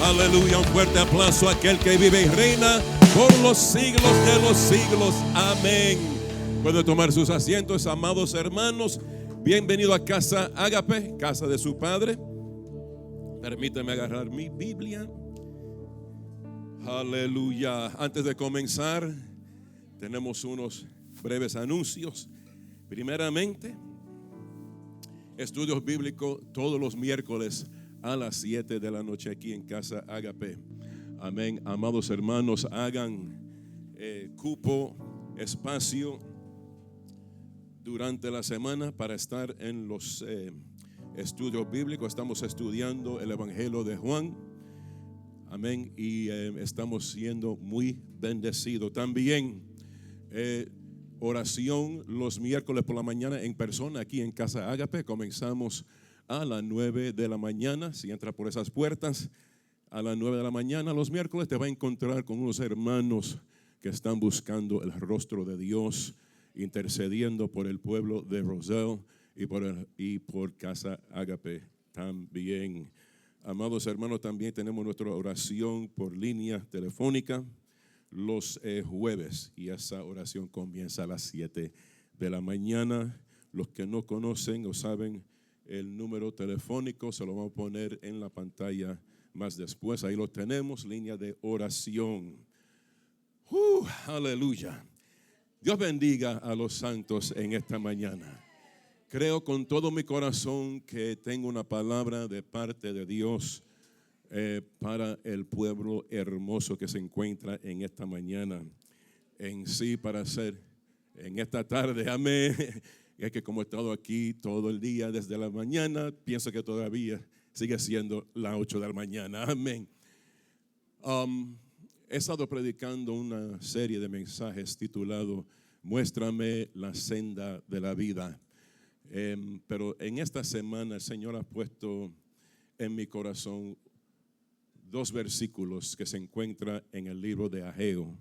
Aleluya, un fuerte aplauso a aquel que vive y reina por los siglos de los siglos. Amén. Puede tomar sus asientos, amados hermanos. Bienvenido a Casa Ágape, casa de su Padre. Permítame agarrar mi Biblia. Aleluya. Antes de comenzar, tenemos unos breves anuncios. Primeramente, estudios bíblicos todos los miércoles a las 7 de la noche aquí en Casa Ágape. Amén. Amados hermanos, hagan cupo, espacio durante la semana para estar en los estudios bíblicos. Estamos estudiando el Evangelio de Juan. Amén. Y estamos siendo muy bendecidos. También oración los miércoles por la mañana en persona aquí en Casa Ágape. Comenzamos a las 9 de la mañana. Si entra por esas puertas a las 9 de la mañana los miércoles, te va a encontrar con unos hermanos que están buscando el rostro de Dios, intercediendo por el pueblo de Roselle y por Casa Ágape también. Amados hermanos, también tenemos nuestra oración por línea telefónica los jueves, y esa oración comienza a las 7 de la mañana. Los que no conocen o saben el número telefónico, se lo vamos a poner en la pantalla más después. Ahí lo tenemos, línea de oración. Aleluya. Dios bendiga a los santos en esta mañana. Creo con todo mi corazón que tengo una palabra de parte de Dios para el pueblo hermoso que se encuentra en esta mañana. En sí, para hacer en esta tarde. Amén. Es que como he estado aquí todo el día desde la mañana, pienso que todavía sigue siendo las 8 de la mañana. Amén. He estado predicando una serie de mensajes titulado Muéstrame la senda de la vida. Pero en esta semana el Señor ha puesto en mi corazón 2 versículos que se encuentran en el libro de Ageo.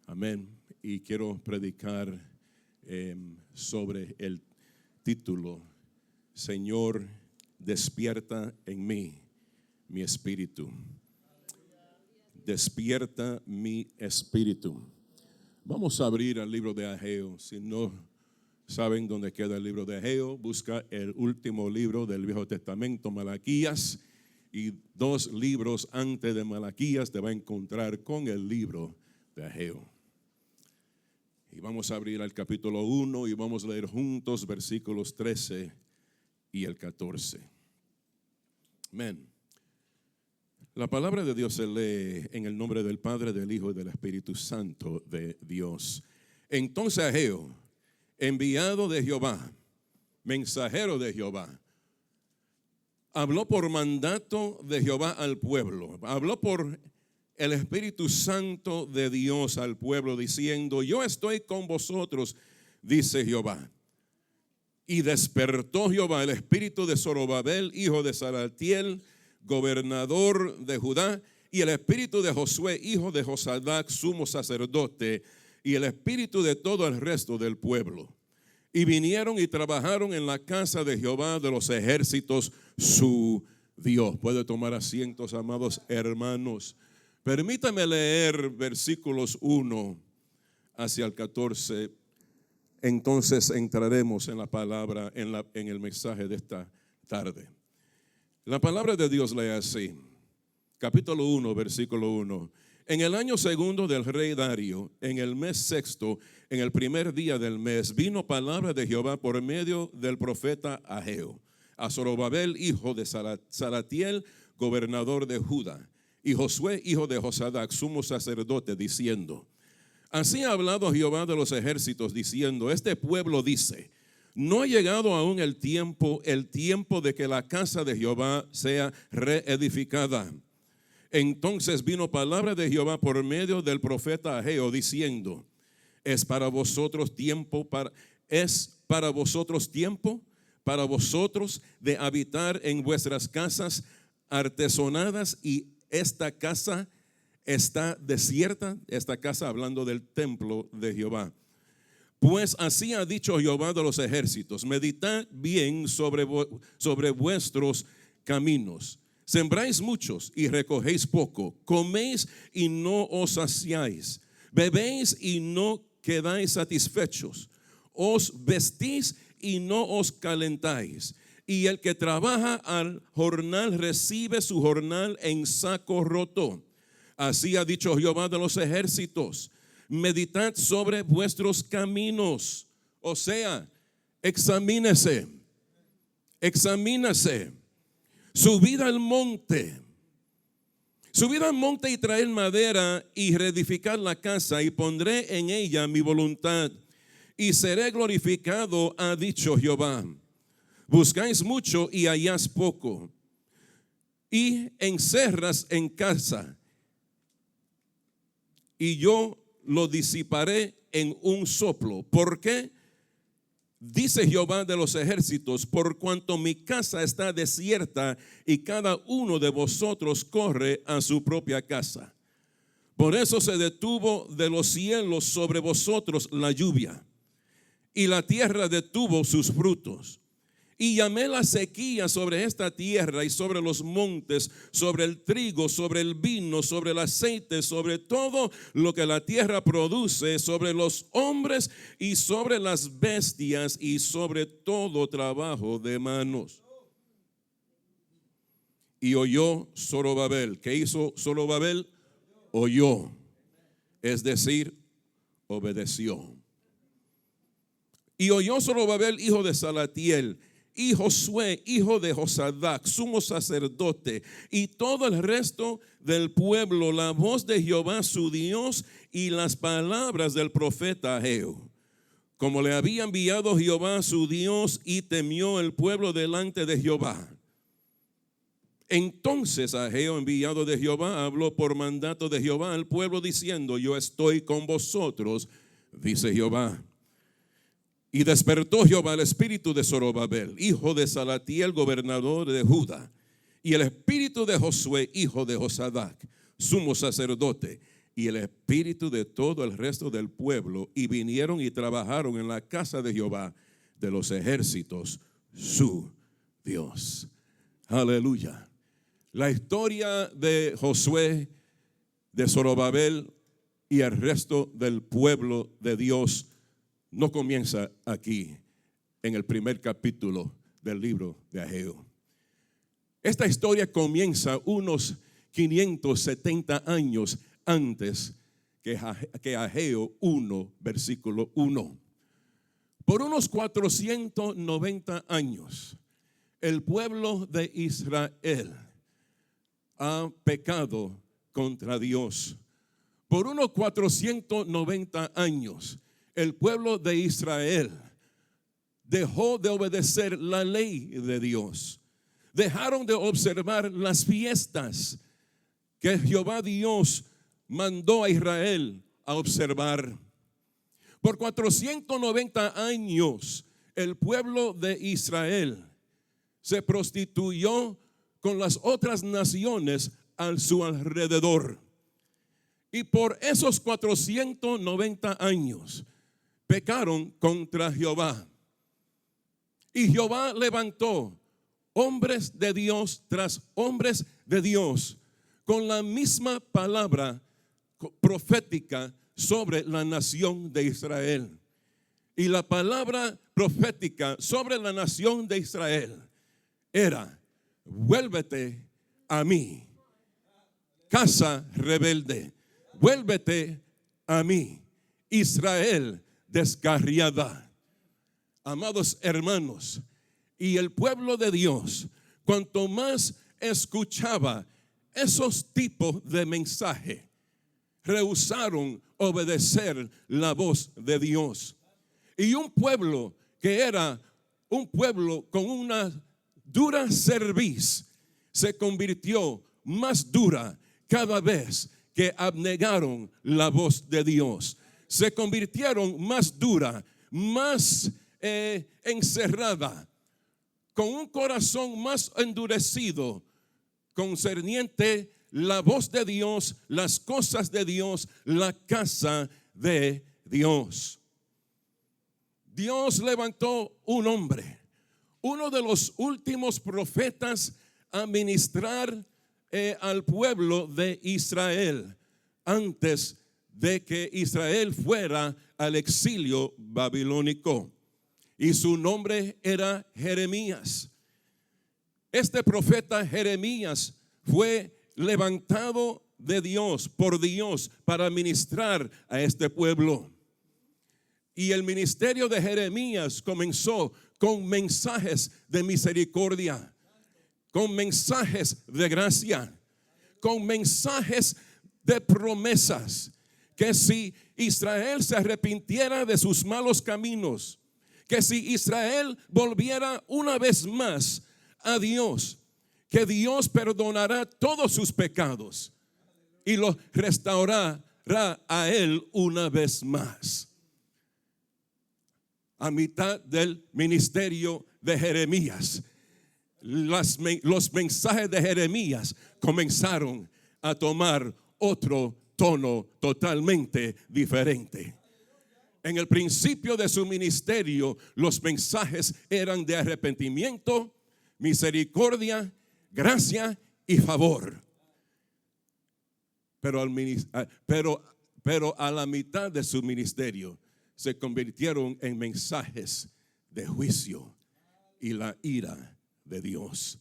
Amén. Y quiero predicar sobre el título, Señor, despierta en mí mi espíritu. Despierta mi espíritu. Vamos a abrir el libro de Ageo. Si no saben dónde queda el libro de Ageo, busca el último libro del Viejo Testamento, Malaquías, y 2 libros antes de Malaquías te va a encontrar con el libro de Ageo. Y vamos a abrir al capítulo 1 y vamos a leer juntos versículos 13 y el 14. Amén. La palabra de Dios se lee en el nombre del Padre, del Hijo y del Espíritu Santo de Dios. Entonces Ageo, enviado de Jehová, mensajero de Jehová, habló por mandato de Jehová al pueblo, habló por el Espíritu Santo de Dios al pueblo, diciendo: yo estoy con vosotros, dice Jehová. Y despertó Jehová el espíritu de Zorobabel, hijo de Salatiel, gobernador de Judá, y el espíritu de Josué, hijo de Josadac, sumo sacerdote, y el espíritu de todo el resto del pueblo. Y vinieron y trabajaron en la casa de Jehová de los ejércitos, su Dios. Puede tomar asientos, amados hermanos. Permítame leer versículos 1 hacia el 14. Entonces entraremos en la palabra, en el mensaje de esta tarde. La palabra de Dios lee así, capítulo 1, versículo 1. En el año segundo del rey Darío, en el mes sexto, en el primer día del mes, vino palabra de Jehová por medio del profeta Ageo a Zorobabel, hijo de Salatiel, gobernador de Judá, y Josué, hijo de Josadac, sumo sacerdote, diciendo: así ha hablado Jehová de los ejércitos, diciendo: este pueblo dice, no ha llegado aún el tiempo de que la casa de Jehová sea reedificada. Entonces vino palabra de Jehová por medio del profeta Ageo, diciendo: es para vosotros tiempo para vosotros de habitar en vuestras casas artesonadas, y esta casa está desierta. Esta casa hablando del templo de Jehová. Pues así ha dicho Jehová de los ejércitos: meditad bien sobre vuestros caminos. Sembráis muchos y recogéis poco, coméis y no os saciáis, bebéis y no quedáis satisfechos, os vestís y no os calentáis. Y el que trabaja al jornal recibe su jornal en saco roto. Así ha dicho Jehová de los ejércitos: meditad sobre vuestros caminos. O sea, examínese. Subid al monte y traed madera y reedificad la casa, y pondré en ella mi voluntad y seré glorificado, ha dicho Jehová. Buscáis mucho y halláis poco, y encerras en casa, y yo lo disiparé en un soplo. ¿Por qué? Dice Jehová de los ejércitos: por cuanto mi casa está desierta y cada uno de vosotros corre a su propia casa. Por eso se detuvo de los cielos sobre vosotros la lluvia, y la tierra detuvo sus frutos. Y llamé la sequía sobre esta tierra y sobre los montes, sobre el trigo, sobre el vino, sobre el aceite, sobre todo lo que la tierra produce, sobre los hombres y sobre las bestias y sobre todo trabajo de manos. Y oyó Zorobabel. ¿Qué hizo Zorobabel? Oyó, es decir, obedeció. Y oyó Zorobabel, hijo de Salatiel, y Josué, hijo de Josadac, sumo sacerdote, y todo el resto del pueblo, la voz de Jehová su Dios y las palabras del profeta Ageo, como le había enviado Jehová su Dios, y temió el pueblo delante de Jehová. Entonces Ageo, enviado de Jehová, habló por mandato de Jehová al pueblo, diciendo: yo estoy con vosotros, dice Jehová. Y despertó Jehová el espíritu de Zorobabel, hijo de Salatiel, gobernador de Judá, y el espíritu de Josué, hijo de Josadac, sumo sacerdote, y el espíritu de todo el resto del pueblo, y vinieron y trabajaron en la casa de Jehová de los ejércitos, su Dios. Aleluya. La historia de Josué, de Zorobabel y el resto del pueblo de Dios no comienza aquí en el primer capítulo del libro de Ageo. Esta historia comienza unos 570 años antes que Ageo 1, versículo 1. Por unos 490 años, el pueblo de Israel ha pecado contra Dios. Por unos 490 años, el pueblo de Israel dejó de obedecer la ley de Dios. Dejaron de observar las fiestas que Jehová Dios mandó a Israel a observar. Por 490 años, el pueblo de Israel se prostituyó con las otras naciones a su alrededor. Y por esos 490 años pecaron contra Jehová. Y Jehová levantó hombres de Dios tras hombres de Dios con la misma palabra profética sobre la nación de Israel. Y la palabra profética sobre la nación de Israel era: vuélvete a mí, casa rebelde, vuélvete a mí, Israel descarriada. Amados hermanos, y el pueblo de Dios, cuanto más escuchaba esos tipos de mensaje, rehusaron obedecer la voz de Dios. Y un pueblo que era un pueblo con una dura cerviz se convirtió más dura cada vez que abnegaron la voz de Dios. Se convirtieron más dura, más encerrada, con un corazón más endurecido concerniente la voz de Dios, las cosas de Dios, la casa de Dios. Dios levantó un hombre, uno de los últimos profetas, a ministrar al pueblo de Israel antes de que Israel fuera al exilio babilónico. Y su nombre era Jeremías. Este profeta Jeremías fue levantado de Dios, por Dios, para ministrar a este pueblo. Y el ministerio de Jeremías comenzó con mensajes de misericordia, con mensajes de gracia, con mensajes de promesas, que si Israel se arrepintiera de sus malos caminos, que si Israel volviera una vez más a Dios, que Dios perdonará todos sus pecados y los restaurará a él una vez más. A mitad del ministerio de Jeremías, los mensajes de Jeremías comenzaron a tomar otro tono totalmente diferente. En el principio de su ministerio, los mensajes eran de arrepentimiento, misericordia, gracia y favor. Pero a la mitad de su ministerio se convirtieron en mensajes de juicio y la ira de Dios.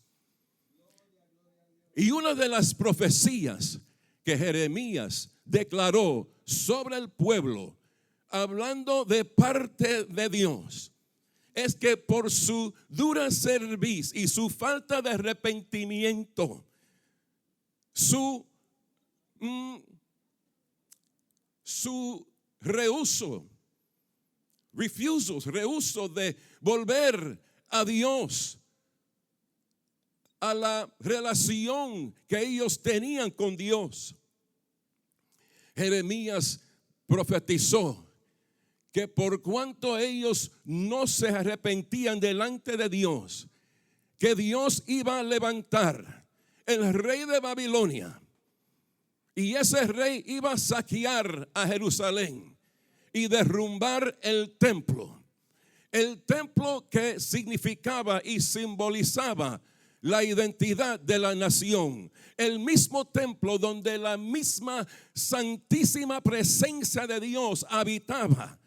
Y una de las profecías que Jeremías declaró sobre el pueblo, hablando de parte de Dios, es que por su dura cerviz y su falta de arrepentimiento, su rehúso de volver a Dios, a la relación que ellos tenían con Dios, Jeremías profetizó que por cuanto ellos no se arrepentían delante de Dios, que Dios iba a levantar el rey de Babilonia Y ese rey iba a saquear a Jerusalén y derrumbar el templo. El templo que significaba y simbolizaba la identidad de la nación. El mismo templo donde la misma santísima presencia de Dios habitaba.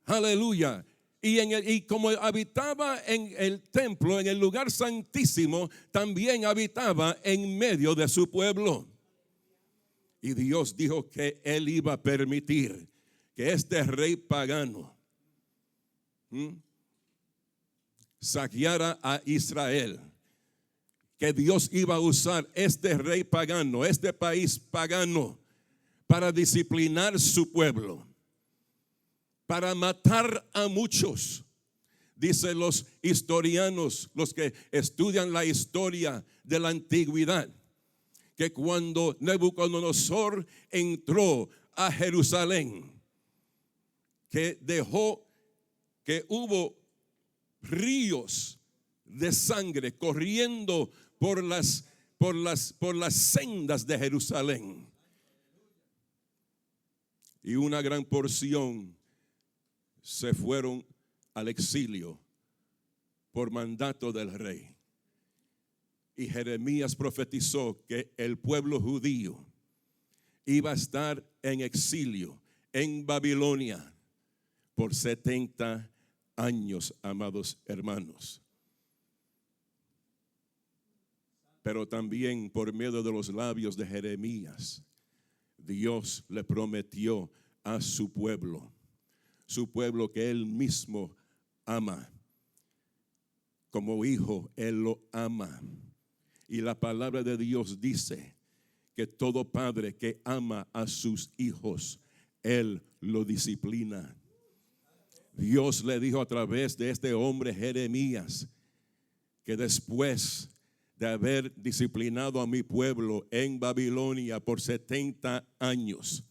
Aleluya. Y como habitaba en el templo, en el lugar santísimo, también habitaba en medio de su pueblo. Y Dios dijo que Él iba a permitir que este rey pagano saqueara a Israel. Que Dios iba a usar este rey pagano, este país pagano, para disciplinar su pueblo, para matar a muchos. Dicen los historianos, los que estudian la historia de la antigüedad, que cuando Nabucodonosor entró a Jerusalén, que dejó que hubo ríos de sangre corriendo por las sendas de Jerusalén. Y una gran porción se fueron al exilio por mandato del rey. Y Jeremías profetizó que el pueblo judío iba a estar en exilio en Babilonia por 70 años, amados hermanos. Pero también por medio de los labios de Jeremías, Dios le prometió a su pueblo que Él mismo ama. Como hijo, Él lo ama. Y la palabra de Dios dice que todo padre que ama a sus hijos, Él lo disciplina. Dios le dijo a través de este hombre Jeremías que después de haber disciplinado a mi pueblo en Babilonia por 70 años,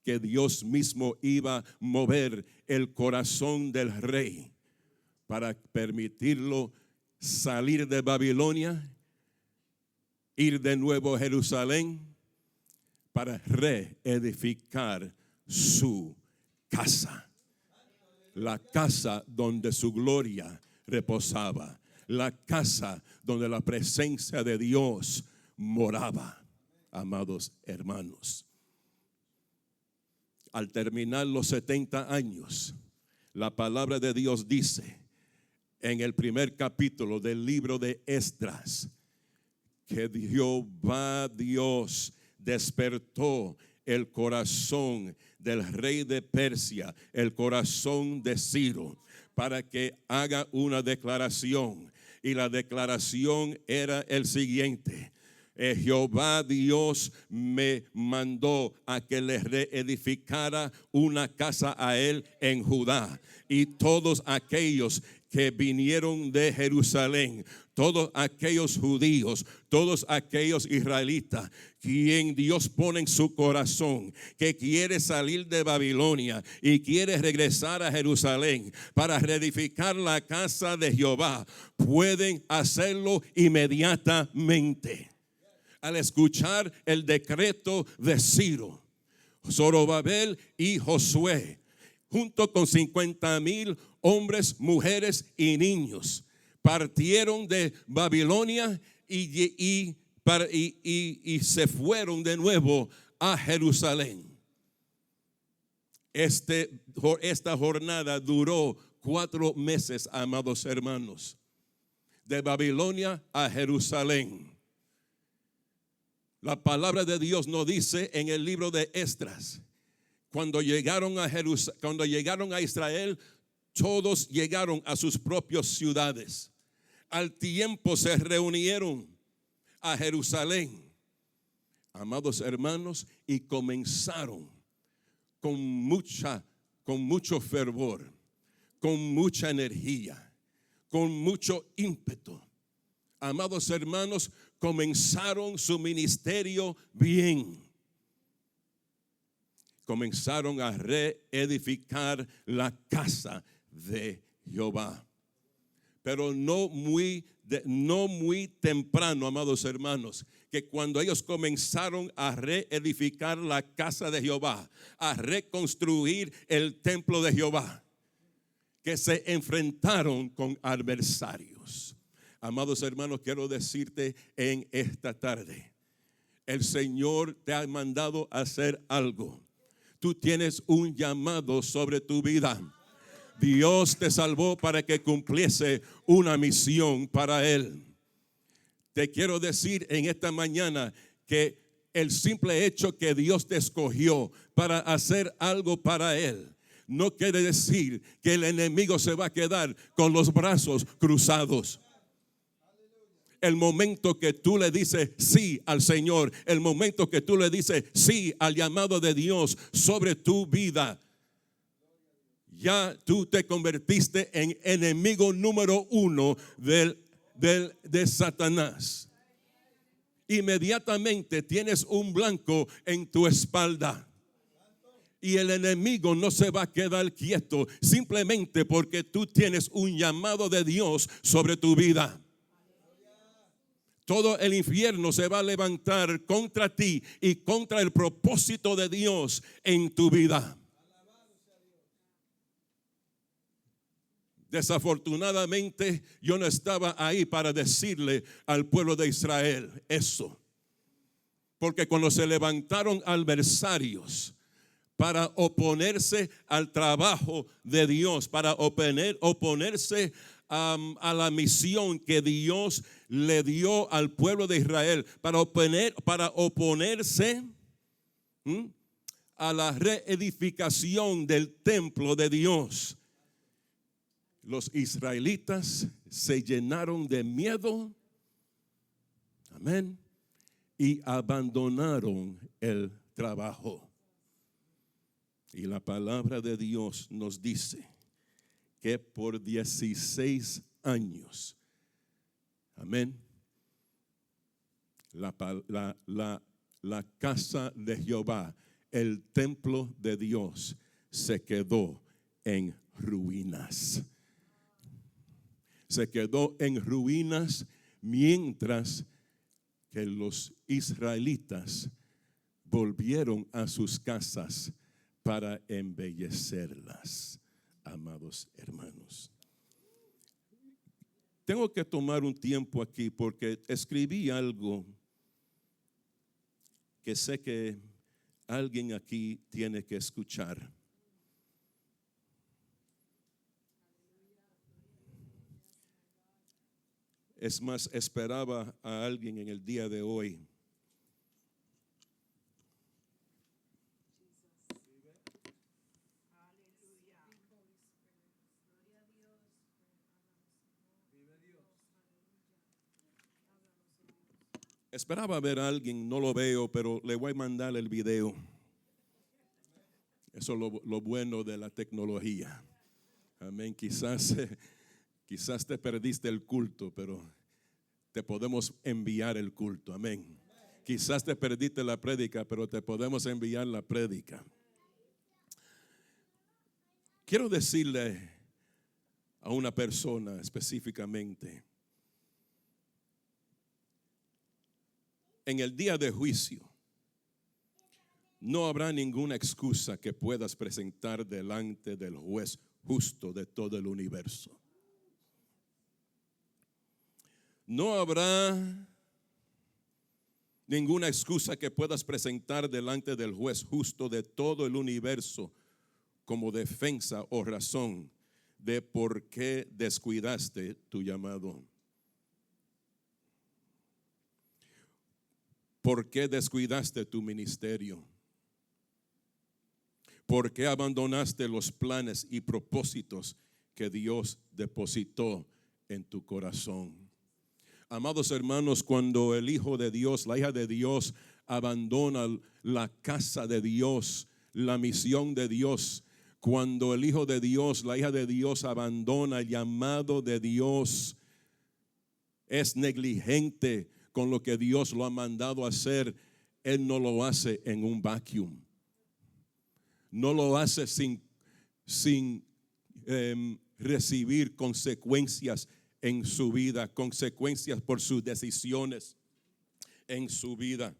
que Dios mismo iba a mover el corazón del rey para permitirlo salir de Babilonia, ir de nuevo a Jerusalén para reedificar su casa. La casa donde su gloria reposaba. La casa donde la presencia de Dios moraba, amados hermanos. Al terminar los 70 años, la palabra de Dios dice en el primer capítulo del libro de Esdras que Jehová Dios despertó el corazón del rey de Persia, el corazón de Ciro, para que haga una declaración. Y la declaración era el siguiente: Jehová Dios me mandó a que le reedificara una casa a él en Judá. Y todos aquellos que vinieron de Jerusalén, todos aquellos judíos, todos aquellos israelitas, quien Dios pone en su corazón, que quiere salir de Babilonia y quiere regresar a Jerusalén para reedificar la casa de Jehová, pueden hacerlo inmediatamente. Al escuchar el decreto de Ciro, Zorobabel y Josué, junto con 50,000 hombres, mujeres y niños, partieron de Babilonia y se fueron de nuevo a Jerusalén. Esta jornada duró 4 meses, amados hermanos, de Babilonia a Jerusalén. La palabra de Dios nos dice en el libro de Esdras, cuando llegaron a Israel, todos llegaron a sus propias ciudades. Al tiempo se reunieron a Jerusalén, amados hermanos, y comenzaron con mucho fervor, con mucha energía, con mucho ímpetu. Amados hermanos, comenzaron su ministerio bien. Comenzaron a reedificar la casa de Jehová. pero no muy temprano, amados hermanos, que cuando ellos comenzaron a reedificar la casa de Jehová, a reconstruir el templo de Jehová, que se enfrentaron con adversarios. Amados hermanos, quiero decirte en esta tarde, el Señor te ha mandado a hacer algo. Tú tienes un llamado sobre tu vida. Dios te salvó para que cumpliese una misión para Él. Te quiero decir en esta mañana que el simple hecho que Dios te escogió para hacer algo para Él no quiere decir que el enemigo se va a quedar con los brazos cruzados. El momento que tú le dices sí al Señor, el momento que tú le dices sí al llamado de Dios sobre tu vida, ya tú te convertiste en enemigo número uno de Satanás. Inmediatamente tienes un blanco en tu espalda. Y el enemigo no se va a quedar quieto simplemente porque tú tienes un llamado de Dios sobre tu vida. Todo el infierno se va a levantar contra ti y contra el propósito de Dios en tu vida. Desafortunadamente, yo no estaba ahí para decirle al pueblo de Israel eso. Porque cuando se levantaron adversarios para oponerse al trabajo de Dios, para oponerse a la misión que Dios le dio al pueblo de Israel, para oponerse a la reedificación del templo de Dios, los israelitas se llenaron de miedo, amén, y abandonaron el trabajo. Y la palabra de Dios nos dice que por 16 años, amén, la casa de Jehová, el templo de Dios, se quedó en ruinas. Se quedó en ruinas mientras que los israelitas volvieron a sus casas para embellecerlas, amados hermanos. Tengo que tomar un tiempo aquí porque escribí algo que sé que alguien aquí tiene que escuchar. Es más, esperaba a alguien en el día de hoy. Esperaba ver a alguien, no lo veo, pero le voy a mandar el video. Eso es lo bueno de la tecnología. Amén. Quizás te perdiste el culto, pero te podemos enviar el culto. Amén. Quizás te perdiste la prédica, pero te podemos enviar la prédica. Quiero decirle a una persona específicamente, en el día de juicio, no habrá ninguna excusa que puedas presentar delante del juez justo de todo el universo. No habrá ninguna excusa que puedas presentar delante del juez justo de todo el universo como defensa o razón de por qué descuidaste tu llamado. ¿Por qué descuidaste tu ministerio? ¿Por qué abandonaste los planes y propósitos que Dios depositó en tu corazón? Amados hermanos, cuando el Hijo de Dios, la hija de Dios abandona la casa de Dios, la misión de Dios, cuando el Hijo de Dios, la hija de Dios abandona el llamado de Dios, es negligente con lo que Dios lo ha mandado a hacer. Él no lo hace en un vacuum. No lo hace sin recibir consecuencias en su vida, consecuencias por sus decisiones en su vida.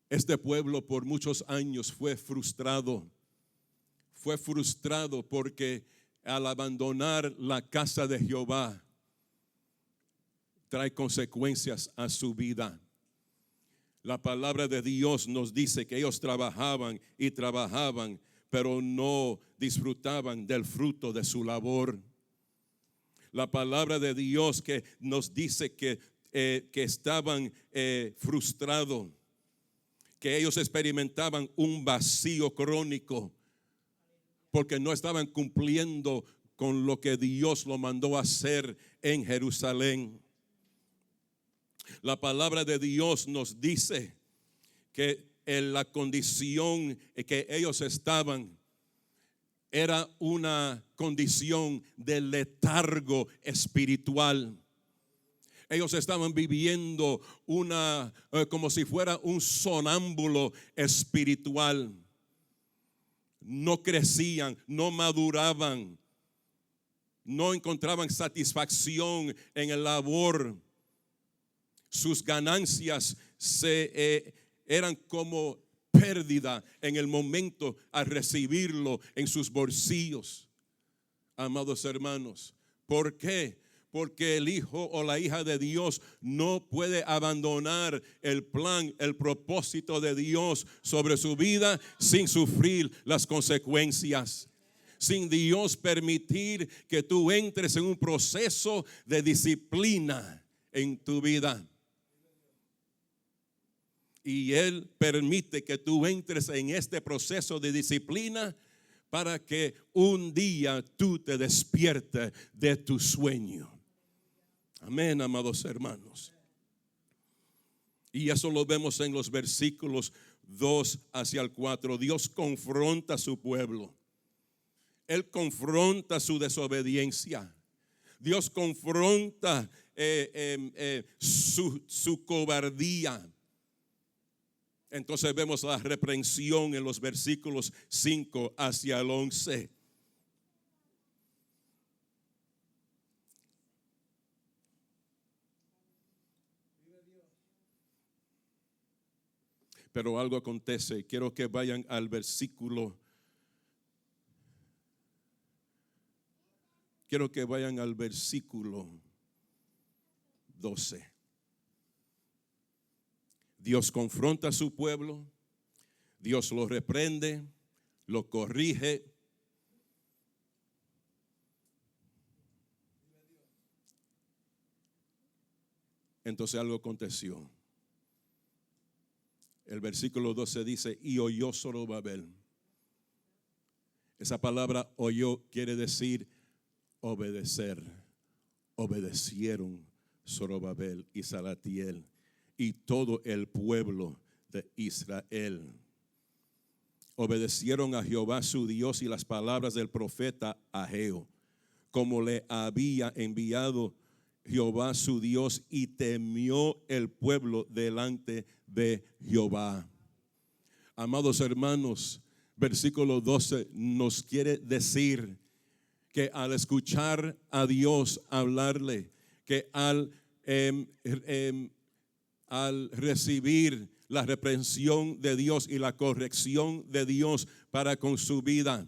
Este pueblo por muchos años fue frustrado porque al abandonar la casa de Jehová trae consecuencias a su vida. La palabra de Dios nos dice que ellos trabajaban y trabajaban, pero no disfrutaban del fruto de su labor. La palabra de Dios que nos dice que estaban frustrados, que ellos experimentaban un vacío crónico porque no estaban cumpliendo con lo que Dios lo mandó a hacer en Jerusalén. La palabra de Dios nos dice que en la condición que ellos estaban era una condición de letargo espiritual. Ellos estaban viviendo como si fuera un sonámbulo espiritual. No crecían, no maduraban, no encontraban satisfacción en el labor. Sus ganancias eran como pérdida en el momento al recibirlo en sus bolsillos. Amados hermanos, ¿por qué? Porque el hijo o la hija de Dios no puede abandonar el plan, el propósito de Dios sobre su vida sin sufrir las consecuencias. Sin Dios permitir que tú entres en un proceso de disciplina en tu vida. Y Él permite que tú entres en este proceso de disciplina para que un día tú te despiertes de tu sueño. Amén, amados hermanos. Y eso lo vemos en los versículos 2 hacia el 4. Dios confronta a su pueblo. Él confronta su desobediencia. Dios confronta su cobardía. Entonces vemos la reprensión en los versículos 5 hacia el 11. Pero algo acontece. Quiero que vayan al versículo. Quiero que vayan al versículo 12. Dios confronta a su pueblo, Dios lo reprende, lo corrige. Entonces algo aconteció. El versículo 12 dice, y oyó Zorobabel. Esa palabra oyó quiere decir obedecer. Obedecieron Zorobabel y Salatiel y todo el pueblo de Israel. Obedecieron a Jehová su Dios y las palabras del profeta Ageo, como le había enviado Jehová su Dios, y temió el pueblo delante de Jehová. Amados hermanos, versículo 12 nos quiere decir que al escuchar a Dios hablarle, que al recibir la reprensión de Dios y la corrección de Dios para con su vida,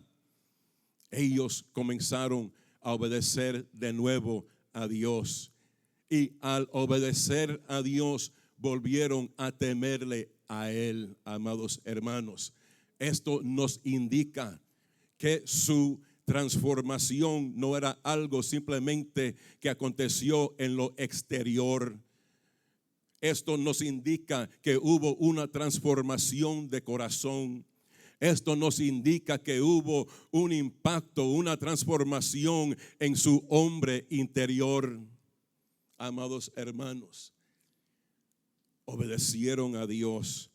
ellos comenzaron a obedecer de nuevo a Dios. Y al obedecer a Dios, volvieron a temerle a Él, amados hermanos. Esto nos indica que su transformación no era algo simplemente que aconteció en lo exterior. Esto nos indica que hubo una transformación de corazón. Esto nos indica que hubo un impacto, una transformación en su hombre interior. Amados hermanos, obedecieron a Dios,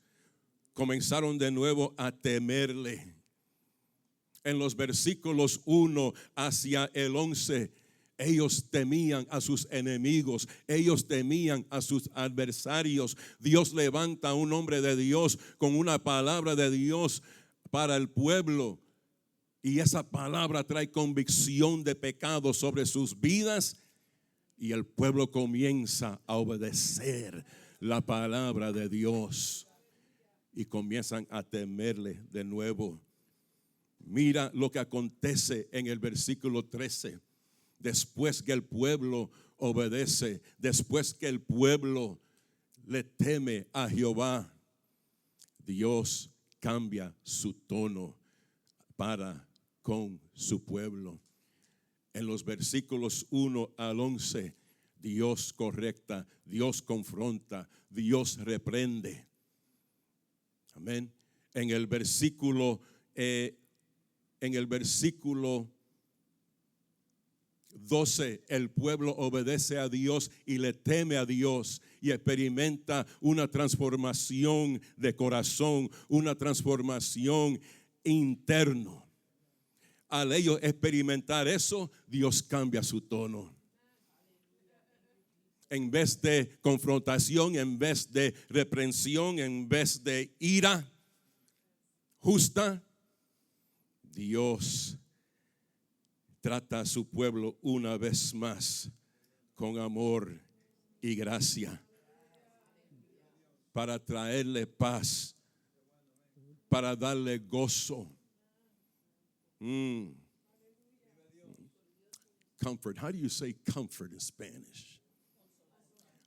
comenzaron de nuevo a temerle. En los versículos 1 hacia el 11, ellos temían a sus enemigos, ellos temían a sus adversarios. Dios levanta a un hombre de Dios con una palabra de Dios para el pueblo. Y esa palabra trae convicción de pecado sobre sus vidas. Y el pueblo comienza a obedecer la palabra de Dios. Y comienzan a temerle de nuevo. Mira lo que acontece en el versículo 13. Después que el pueblo obedece, después que el pueblo le teme a Jehová, Dios cambia su tono para con su pueblo. En los versículos 1 al 11, Dios correcta, Dios confronta, Dios reprende. Amén. En el versículo 12, el pueblo obedece a Dios y le teme a Dios y experimenta una transformación de corazón, una transformación interna. Al ellos experimentar eso, Dios cambia su tono. En vez de confrontación, en vez de reprensión, en vez de ira justa, Dios trata a su pueblo una vez más con amor y gracia para traerle paz, para darle gozo. Comfort. How do you say comfort in Spanish?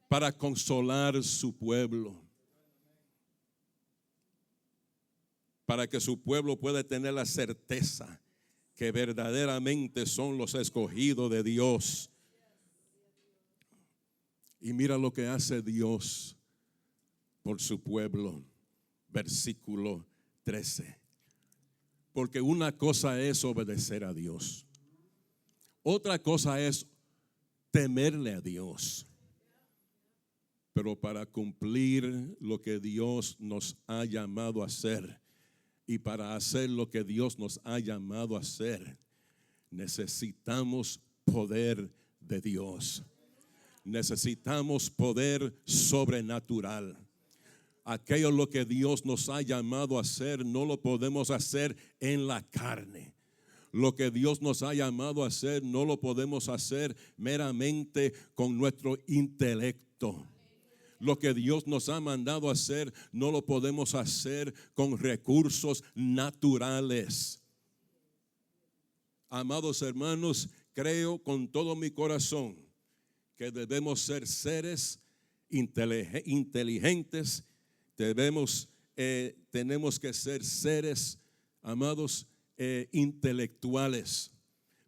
Para consolar su pueblo. Para que su pueblo pueda tener la certeza que verdaderamente son los escogidos de Dios. Y mira lo que hace Dios por su pueblo. Versículo 13. Porque una cosa es obedecer a Dios. Otra cosa es temerle a Dios. Pero para cumplir lo que Dios nos ha llamado a hacer y para hacer lo que Dios nos ha llamado a hacer, necesitamos poder de Dios. Necesitamos poder sobrenatural. Aquello lo que Dios nos ha llamado a hacer no lo podemos hacer en la carne. Lo que Dios nos ha llamado a hacer no lo podemos hacer meramente con nuestro intelecto. Lo que Dios nos ha mandado a hacer no lo podemos hacer con recursos naturales. Amados hermanos, creo con todo mi corazón que debemos ser seres inteligentes. Tenemos que ser seres, amados, intelectuales.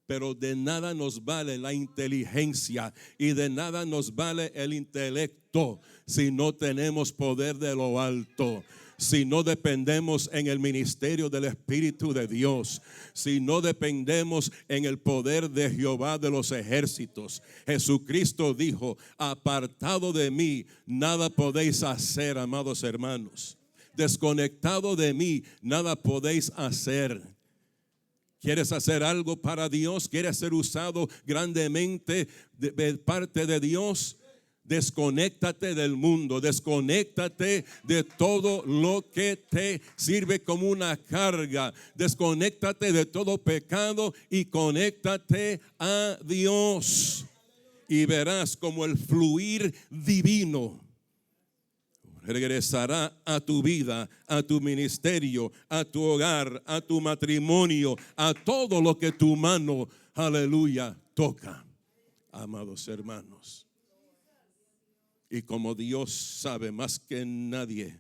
Pero de nada nos vale la inteligencia y de nada nos vale el intelecto si no tenemos poder de lo alto. Si no dependemos en el ministerio del Espíritu de Dios, si no dependemos en el poder de Jehová de los ejércitos. Jesucristo dijo: apartado de mí, nada podéis hacer, amados hermanos. Desconectado de mí, nada podéis hacer. ¿Quieres hacer algo para Dios? ¿Quieres ser usado grandemente de parte de Dios? Desconéctate del mundo, desconéctate de todo lo que te sirve como una carga. Desconéctate de todo pecado y conéctate a Dios. Y verás como el fluir divino regresará a tu vida, a tu ministerio, a tu hogar, a tu matrimonio, a todo lo que tu mano, aleluya, toca. Amados hermanos. Y como Dios sabe más que nadie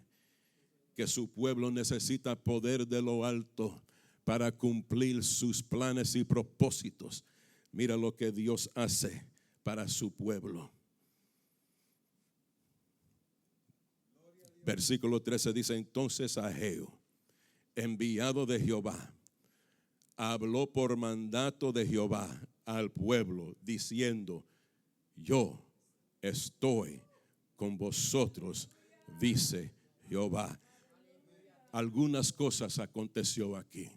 que su pueblo necesita poder de lo alto para cumplir sus planes y propósitos, mira lo que Dios hace para su pueblo. Versículo 13 dice: entonces Ageo, enviado de Jehová, habló por mandato de Jehová al pueblo, diciendo: yo estoy con vosotros, dice Jehová. Algunas cosas aconteció aquí.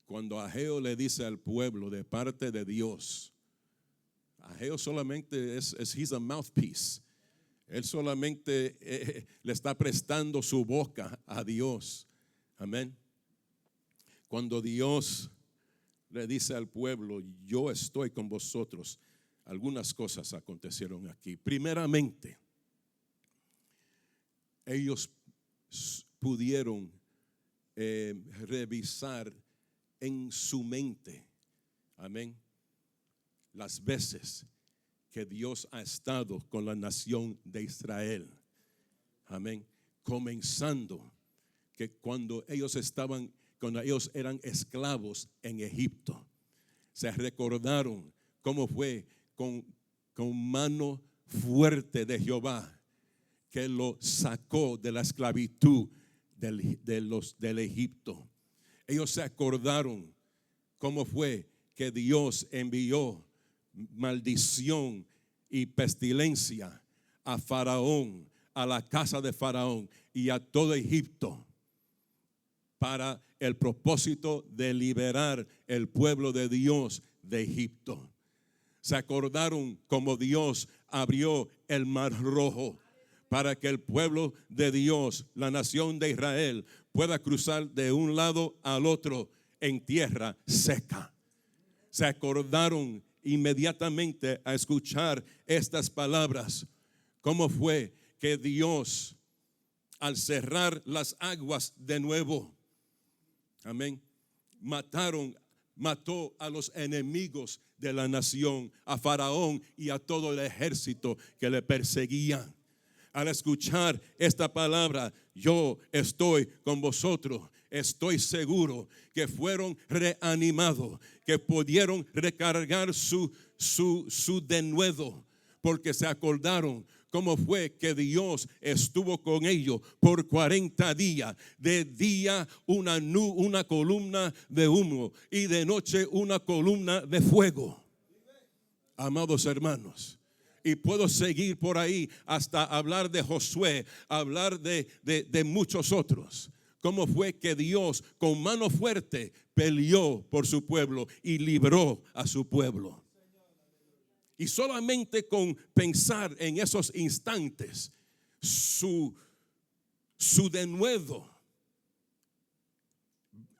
Cuando Ageo le dice al pueblo de parte de Dios, Ageo solamente es he's a mouthpiece. Él solamente le está prestando su boca a Dios. Amén. Cuando Dios le dice al pueblo, yo estoy con vosotros, algunas cosas acontecieron aquí. Primeramente, ellos pudieron revisar en su mente, amén, las veces que Dios ha estado con la nación de Israel, amén, comenzando que cuando ellos eran esclavos en Egipto, se recordaron cómo fue con mano fuerte de Jehová que lo sacó de la esclavitud del Egipto. Ellos se acordaron cómo fue que Dios envió maldición y pestilencia a Faraón, a la casa de Faraón y a todo Egipto, para el propósito de liberar el pueblo de Dios de Egipto. Se acordaron cómo Dios abrió el mar rojo para que el pueblo de Dios, la nación de Israel, pueda cruzar de un lado al otro en tierra seca. Se acordaron inmediatamente a escuchar estas palabras. ¿Cómo fue que Dios, al cerrar las aguas de nuevo, amén, mató a los enemigos de la nación, a Faraón y a todo el ejército que le perseguía? Al escuchar esta palabra, yo estoy con vosotros, estoy seguro que fueron reanimados, que pudieron recargar su denuedo, porque se acordaron cómo fue que Dios estuvo con ellos por 40 días. De día una columna de humo y de noche una columna de fuego. Amados hermanos, y puedo seguir por ahí hasta hablar de Josué, hablar de muchos otros. Cómo fue que Dios con mano fuerte peleó por su pueblo y libró a su pueblo. Y solamente con pensar en esos instantes, su denuedo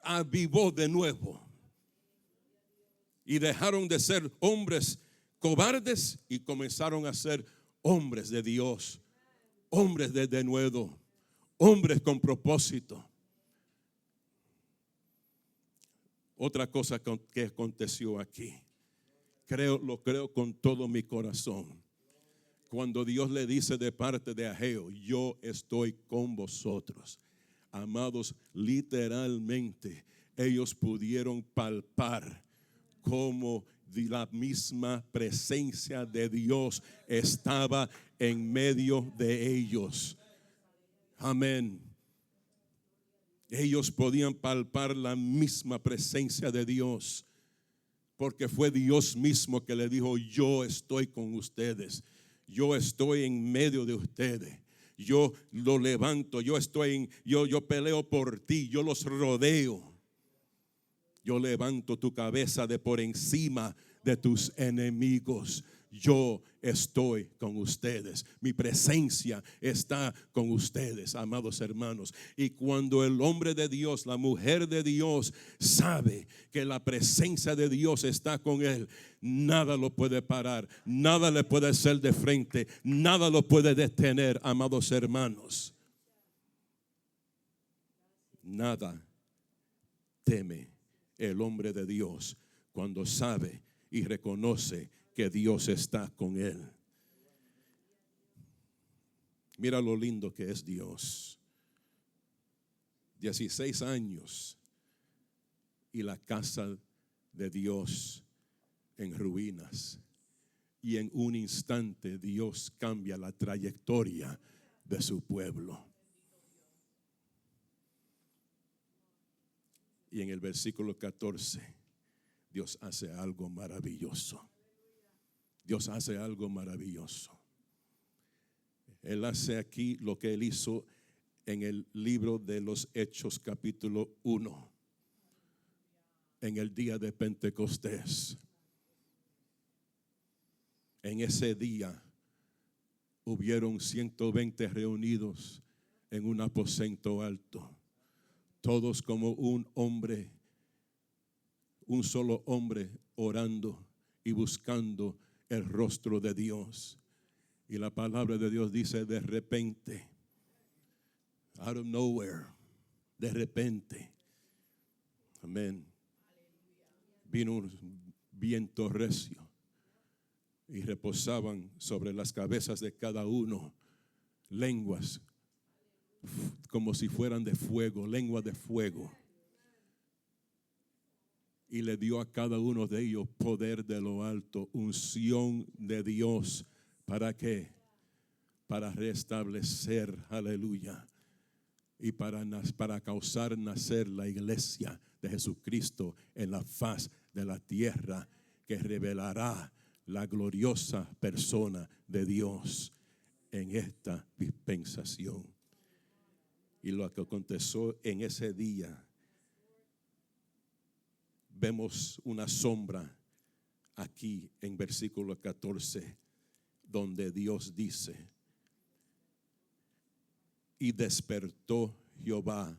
avivó de nuevo. Y dejaron de ser hombres cobardes y comenzaron a ser hombres de Dios, hombres de denuedo, hombres con propósito. Otra cosa que aconteció aquí, lo creo con todo mi corazón. Cuando Dios le dice de parte de Ageo, yo estoy con vosotros. Amados, literalmente ellos pudieron palpar cómo la misma presencia de Dios estaba en medio de ellos. Amén. Ellos podían palpar la misma presencia de Dios, porque fue Dios mismo que le dijo, yo estoy con ustedes, yo estoy en medio de ustedes, yo lo levanto, yo peleo por ti, yo los rodeo. Yo levanto tu cabeza de por encima de tus enemigos. Yo estoy con ustedes. Mi presencia está con ustedes, amados hermanos. Y cuando el hombre de Dios, la mujer de Dios, sabe que la presencia de Dios está con él, nada lo puede parar, nada le puede hacer de frente, nada lo puede detener, amados hermanos. Nada teme el hombre de Dios cuando sabe y reconoce que Dios está con él. Mira lo lindo que es Dios. 16 años y la casa de Dios en ruinas. Y en un instante Dios cambia la trayectoria de su pueblo. Y en el versículo 14, Dios hace algo maravilloso. Dios hace algo maravilloso. Él hace aquí lo que Él hizo en el libro de los Hechos capítulo 1. En el día de Pentecostés. En ese día hubieron 120 reunidos en un aposento alto. Todos como un hombre un solo hombre orando y buscando el rostro de Dios. Y la palabra de Dios dice de repente, out of nowhere, de repente, amén, vino un viento recio y reposaban sobre las cabezas de cada uno lenguas como si fueran de fuego, lenguas de fuego. Y le dio a cada uno de ellos poder de lo alto, unción de Dios. ¿Para qué? Para restablecer, aleluya, y para causar nacer la iglesia de Jesucristo en la faz de la tierra, que revelará la gloriosa persona de Dios en esta dispensación. Y lo que aconteció en ese día, vemos una sombra aquí en versículo 14, donde Dios dice: y despertó Jehová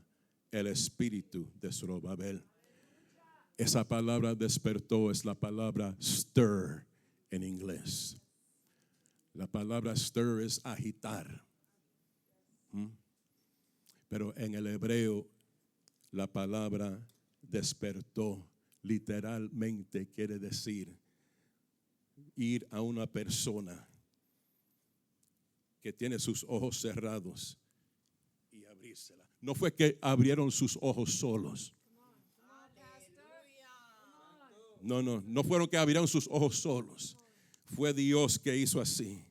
el espíritu de Zorobabel. Esa palabra despertó es la palabra stir en inglés. La palabra stir es agitar. Pero en el hebreo la palabra despertó literalmente quiere decir ir a una persona que tiene sus ojos cerrados y abrírsela. No fue que abrieron sus ojos solos. No fueron que abrieron sus ojos solos. Fue Dios que hizo así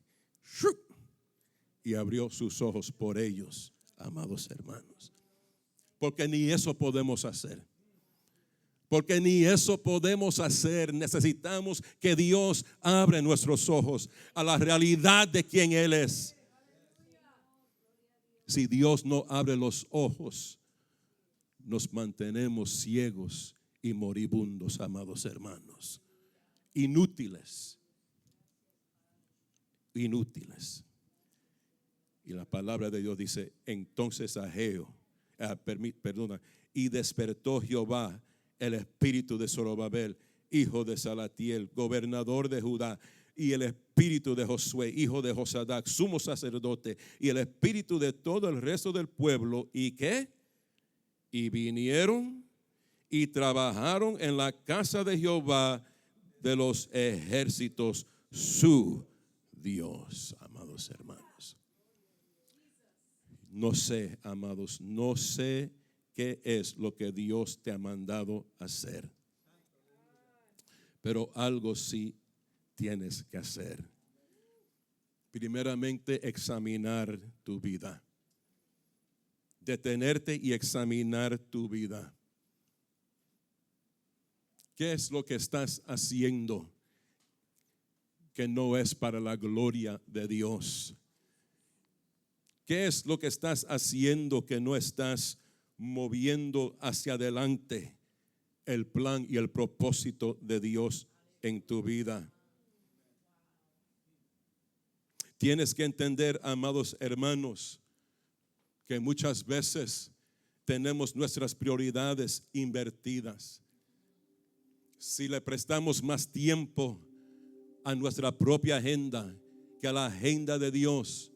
y abrió sus ojos por ellos, amados hermanos. Porque ni eso podemos hacer. Porque ni eso podemos hacer. Necesitamos que Dios abra nuestros ojos a la realidad de quien Él es. Si Dios no abre los ojos, nos mantenemos ciegos y moribundos, amados hermanos. Inútiles. Inútiles. Y la palabra de Dios dice: entonces Ageo, y despertó Jehová el espíritu de Zorobabel, hijo de Salatiel, gobernador de Judá, y el espíritu de Josué, hijo de Josadac, sumo sacerdote, y el espíritu de todo el resto del pueblo. ¿Y qué? Y vinieron y trabajaron en la casa de Jehová de los ejércitos, su Dios. Amados hermanos, no sé, amados, no sé qué es lo que Dios te ha mandado hacer, pero algo sí tienes que hacer. Primeramente, examinar tu vida. Detenerte y examinar tu vida. ¿Qué es lo que estás haciendo que no es para la gloria de Dios? ¿Qué es lo que estás haciendo que no estás moviendo hacia adelante el plan y el propósito de Dios en tu vida? Tienes que entender, amados hermanos, que muchas veces tenemos nuestras prioridades invertidas. Si le prestamos más tiempo a nuestra propia agenda que a la agenda de Dios,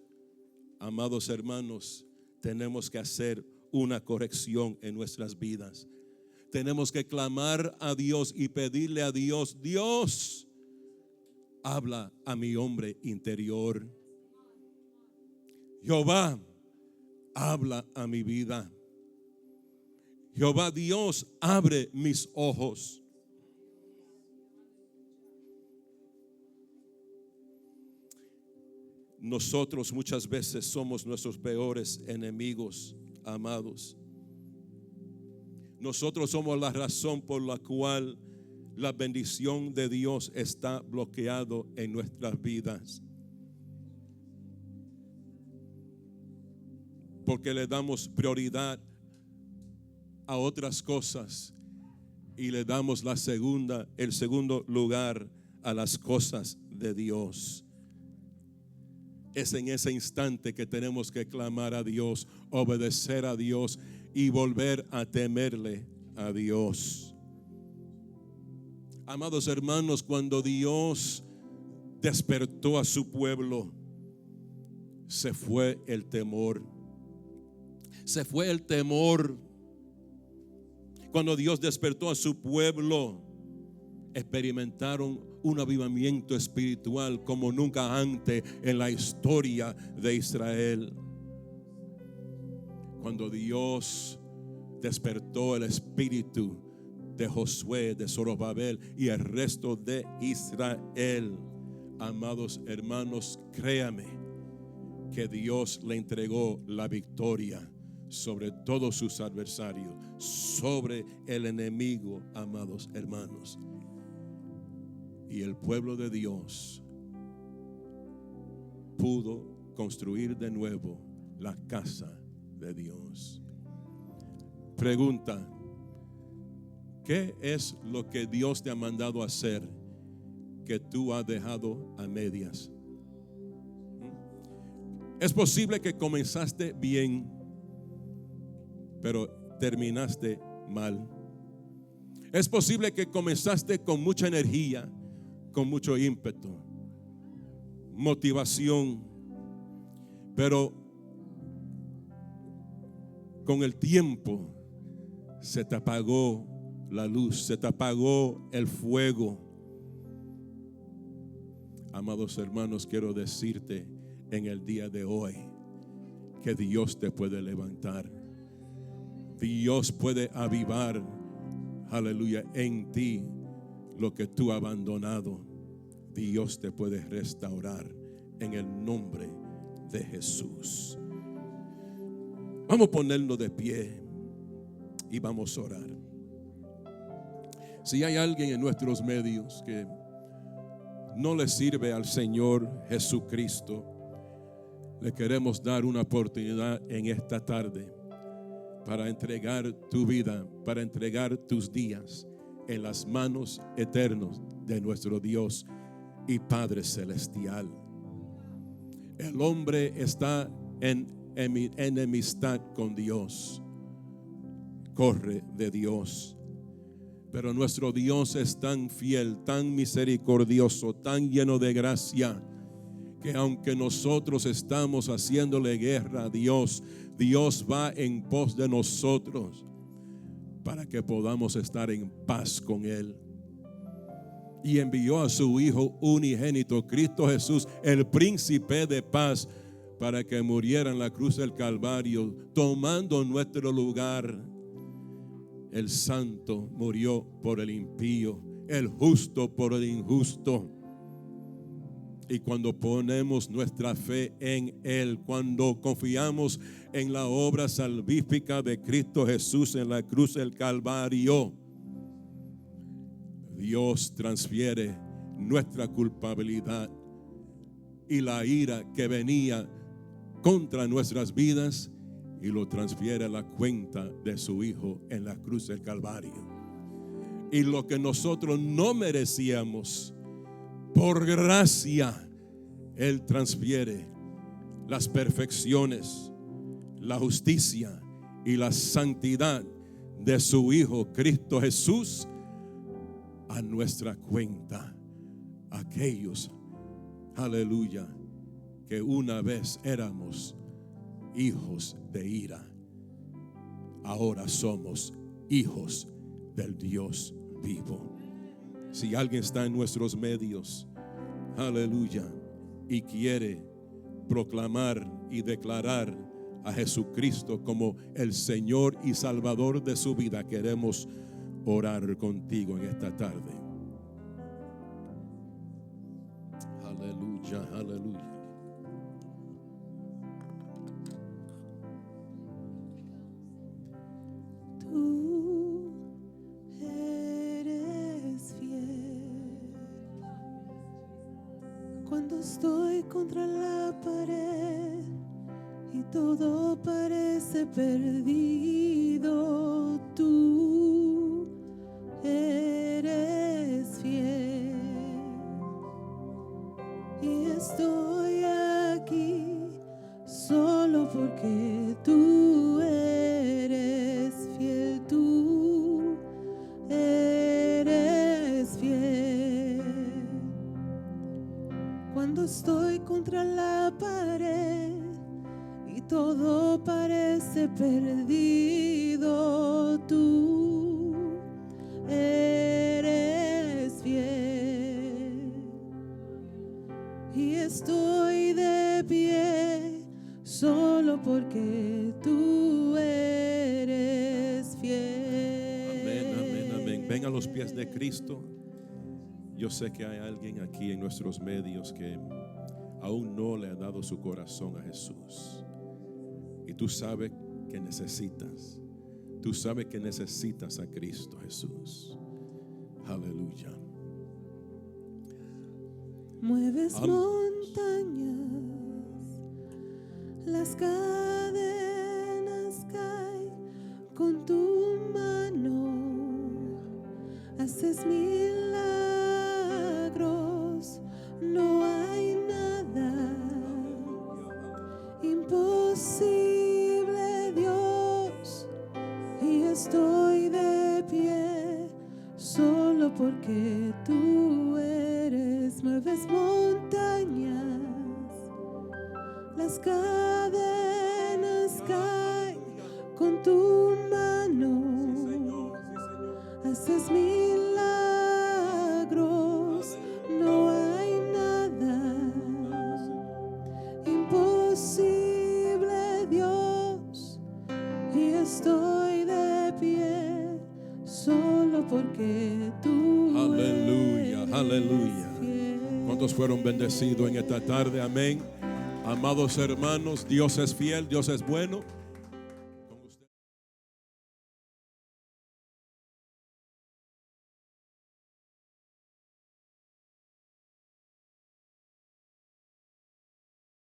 amados hermanos, tenemos que hacer una corrección en nuestras vidas. Tenemos que clamar a Dios y pedirle a Dios: Dios, habla a mi hombre interior. Jehová, habla a mi vida. Jehová Dios, abre mis ojos. Nosotros muchas veces somos nuestros peores enemigos, amados. Nosotros somos la razón por la cual la bendición de Dios está bloqueado en nuestras vidas. Porque le damos prioridad a otras cosas y le damos el segundo lugar a las cosas de Dios. Es en ese instante que tenemos que clamar a Dios, obedecer a Dios y volver a temerle a Dios. Amados hermanos, cuando Dios despertó a su pueblo, se fue el temor. Se fue el temor. Cuando Dios despertó a su pueblo, experimentaron un avivamiento espiritual como nunca antes en la historia de Israel. Cuando Dios despertó el espíritu de Josué, de Zorobabel y el resto de Israel, amados hermanos, créame que Dios le entregó la victoria sobre todos sus adversarios, sobre el enemigo, amados hermanos. Y el pueblo de Dios pudo construir de nuevo la casa de Dios. Pregunta: ¿qué es lo que Dios te ha mandado a hacer que tú has dejado a medias? Es posible que comenzaste bien, pero terminaste mal. Es posible que comenzaste con mucha energía, con mucho ímpetu, motivación, pero con el tiempo se te apagó la luz, se te apagó el fuego. Amados hermanos, quiero decirte en el día de hoy que Dios te puede levantar. Dios puede avivar, aleluya, en ti lo que tú has abandonado. Dios te puede restaurar en el nombre de Jesús. Vamos a ponernos de pie y vamos a orar. Si hay alguien en nuestros medios que no le sirve al Señor Jesucristo, le queremos dar una oportunidad en esta tarde para entregar tu vida, para entregar tus días en las manos eternas de nuestro Dios y Padre Celestial. El hombre está en enemistad con Dios, corre de Dios. Pero nuestro Dios es tan fiel, tan misericordioso, tan lleno de gracia, que aunque nosotros estamos haciéndole guerra a Dios, Dios va en pos de nosotros para que podamos estar en paz con Él. Y envió a su Hijo unigénito, Cristo Jesús, el príncipe de paz, para que muriera en la cruz del Calvario, tomando nuestro lugar. El santo murió por el impío, el justo por el injusto. Y cuando ponemos nuestra fe en Él, cuando confiamos en la obra salvífica de Cristo Jesús en la cruz del Calvario, Dios transfiere nuestra culpabilidad y la ira que venía contra nuestras vidas, y lo transfiere a la cuenta de su Hijo en la cruz del Calvario. Y lo que nosotros no merecíamos, por gracia, Él transfiere las perfecciones, la justicia y la santidad de su Hijo Cristo Jesús a nuestra cuenta. Aquellos, aleluya, que una vez éramos hijos de ira, ahora somos hijos del Dios vivo. Si alguien está en nuestros medios, aleluya, y quiere proclamar y declarar a Jesucristo como el Señor y Salvador de su vida, queremos orar contigo en esta tarde. Aleluya, aleluya. Tú eres fiel. Cuando estoy contra la pared y todo parece perdido, tú eres fiel. Y estoy aquí solo porque tú eres fiel, tú eres fiel. Cuando estoy contra la pared y todo parece perdido, tú eres fiel. Y estoy de pie solo porque tú eres fiel. Amén, amén, amén. Ven a los pies de Cristo. Yo sé que hay alguien aquí en nuestros medios que aún no le ha dado su corazón a Jesús. Y tú sabes que necesitas. Tú sabes que necesitas a Cristo Jesús. Aleluya. Mueves montañas, las cadenas caen con tu mano, haces milagros, no hay nada imposible, Dios, y estoy de pie solo porque tú eres. Mueves montañas, las cadenas caen con tu mano, haces milagros, no hay nada imposible, Dios, y estoy de pie solo porque tú Aleluya, eres aleluya. fiel. ¿Cuántos fueron bendecidos en esta tarde? Amén. Amados hermanos, Dios es fiel, Dios es bueno.